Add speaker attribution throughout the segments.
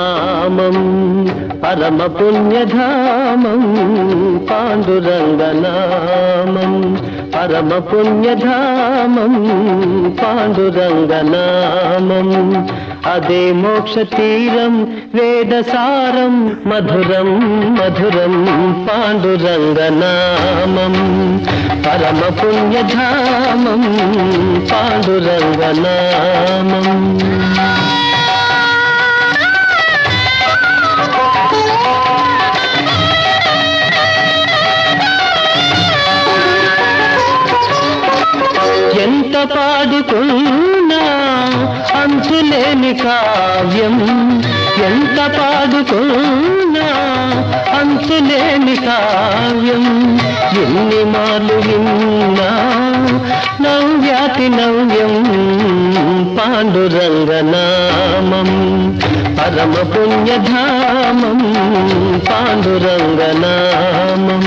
Speaker 1: నామం పరమ పుణ్యధామం పాండురంగ నామం పరమ పుణ్యధామం పాండురంగ నామం అదే మోక్ష తీరం వేదసారం మధురం మధురం పాండురంగ నామం పరమ పుణ్యధామం పాండురంగ నామం ఎంత పాడుకున్నా అంతులేని కావ్యం ఎంత పాడుకున్నా అంతులేని కావ్యం ఎన్ని మార్లు విన్నా నవ్యాతి నవ్యం పాండురంగ నామం పరమ పుణ్యధామం పాండురంగ నామం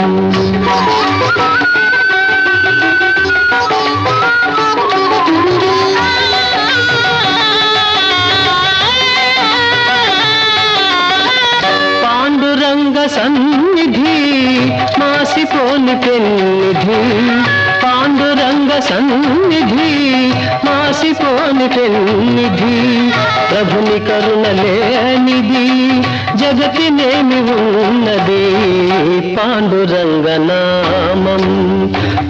Speaker 1: పాండురంగ సన్నిధి మాసిపోని పెన్నిధి పాండురంగ సన్నిధి మాసిపోని పెన్నిధి ప్రభుని కరుణలేనిది జగతినేమి ఉన్నది పాండురంగ నామం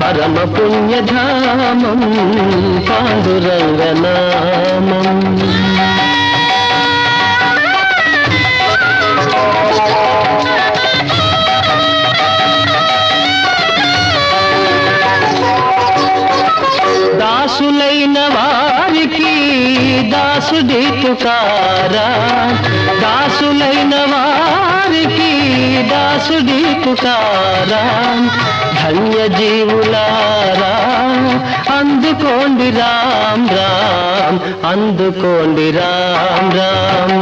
Speaker 1: పరమ పుణ్యధామం పాండురంగ నామం దాసులైన వారికి దాసుడి పుకారా దాసులైన వారికి దాసుడి పుకారా ధన్య జీవులారా అందుకోండి రామ్ రామ్ అందుకోండి రామ్ రామ్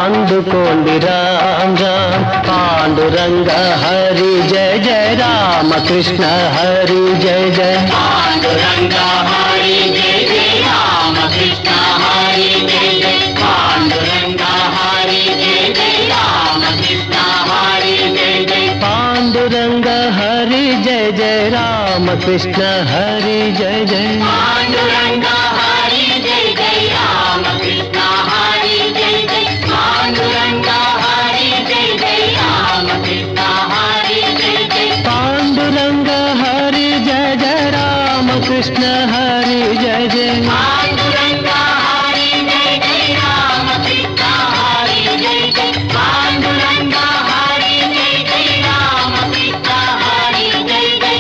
Speaker 1: అందుకోండి రామ్ రామ్ పాండురంగ హరి జయ జయ రామ కృష్ణ హరి జయ జయ
Speaker 2: పాండురంగ హరి జయ జయ రామ కృష్ణ హరి జయ జయ పాండురంగ హరి జయ జయ రామ కృష్ణ హరి జయ జయ
Speaker 1: పాండురంగ హరి జయ జయ రామ కృష్ణ హరి జయ జయ
Speaker 2: పాండురంగ హరి జయ జయ రామ కృష్ణ హరి జయ జయ పాండురంగ హరి జయ జయ రామ కృష్ణ హరి జయ జయ
Speaker 1: పాండురంగ హరి జయ జయ రామ కృష్ణ హరి జయ జయ
Speaker 2: పాండురంగ హరి జయ జయ రామ కృష్ణ హరి జయ జయ పాండురంగ హరి జయ జయ రామ కృష్ణ హరి జయ జయ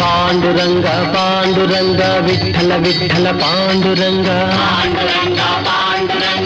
Speaker 1: పాండురంగ పాండురంగ విఠల విఠల పాండురంగ
Speaker 2: పాండురంగ పాండురంగ